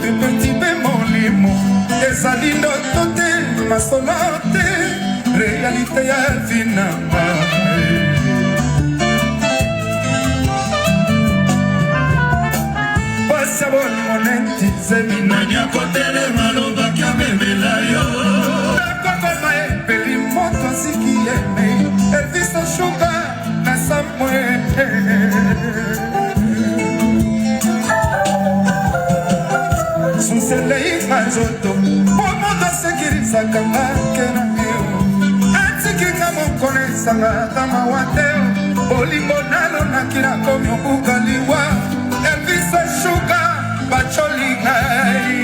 de petit bémolimo ezali ndoto te masolo te réalité ya vinanga pasa bolingo neti zeminani akotele maloba kiamemela yo nakokoma epeli moto asiki yeme Elvisa Sugar na Samuel Susele imazoto Pomodo sekiriza kanga kena eo Atiki kamo kone sanga kama wateo Olimbo nalo na kira komyo ugaliwa Elvisa Sugar bacholi ngai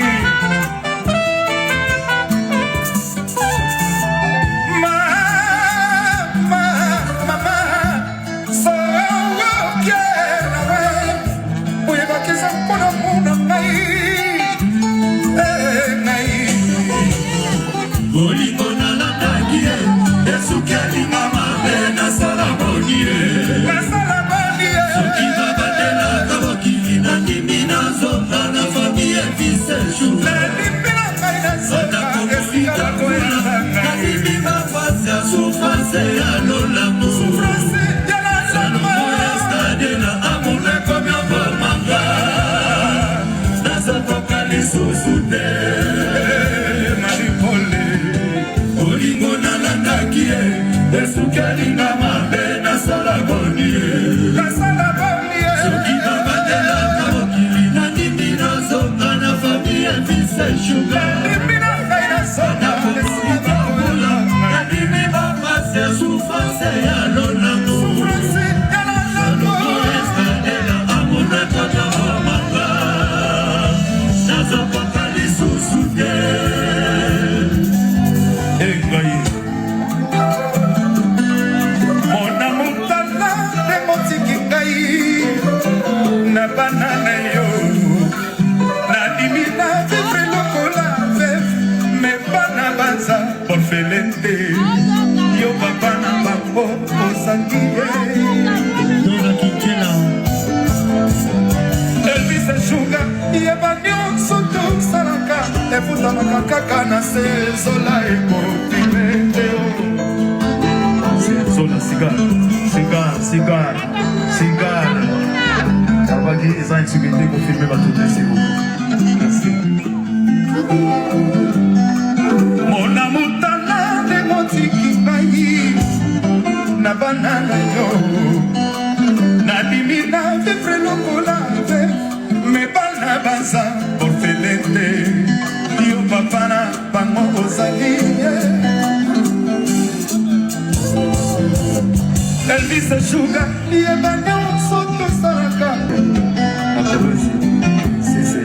Yo papa na babo osangiye Elvisa Sugar Yebanyo soto saraka Efuta makakaka na sezola eko pimeteo Sezola cigar Tabagi eza insugende ko filme batote sebo Merci Mona mutala de motiki bayi Na banana yo Na dimina de frelokola ve Me bana baza orfelente Yo papana bango ozalie Elvisa Sugar Yebanyo soto saraka Aterosi Sisi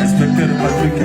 Inspecteur Patrick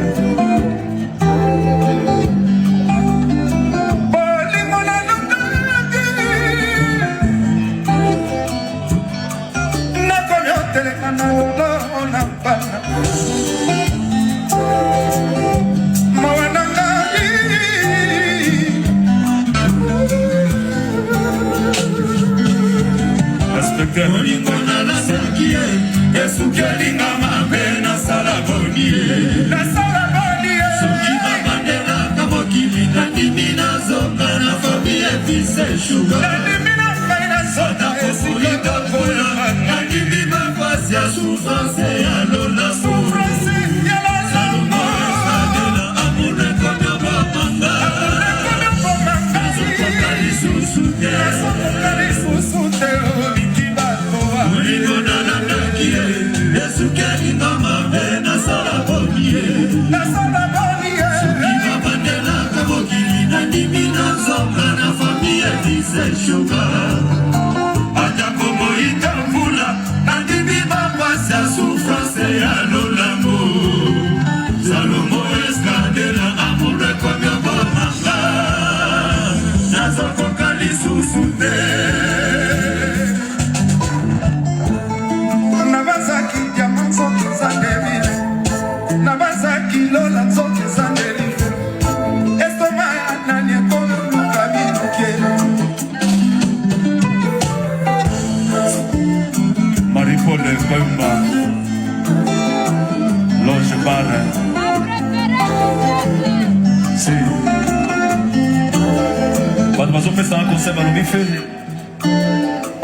bato bazopesa un conseil balobi fele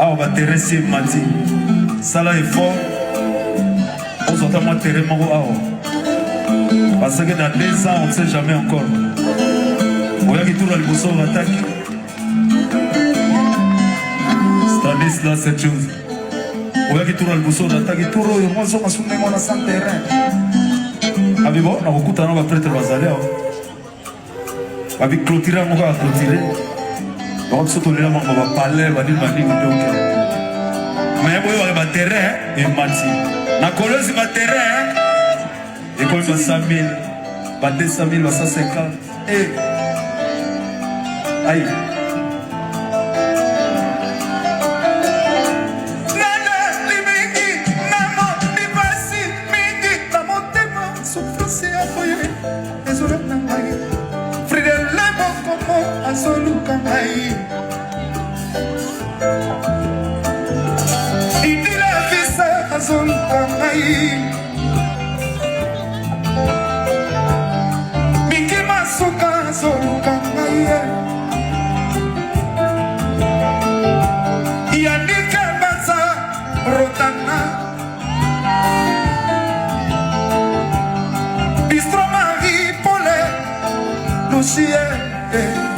awa bateresi mati sala effort ozota mwa terrain moko awa parce que dans 2 ans on ne sait jamais encore oyaki tour na liboso bataki Stanislas cette chose oyaki tour na liboso bataki tour oyo mozonga sundengo na sans terrain abibo na kokutana na baprêtre bazali awa babi clôturer moko a clôturer donc surtout les gens va parler va dire donc mais boy va terrain et mati na colosse va terrain et comme va 100 000 va 200 000 va 150 et aïe Azoluka ngai Idila visa azoluka ngai Miki masuka azoluka ngai Yandika baza rotana Bistro Marie Paulette Lucie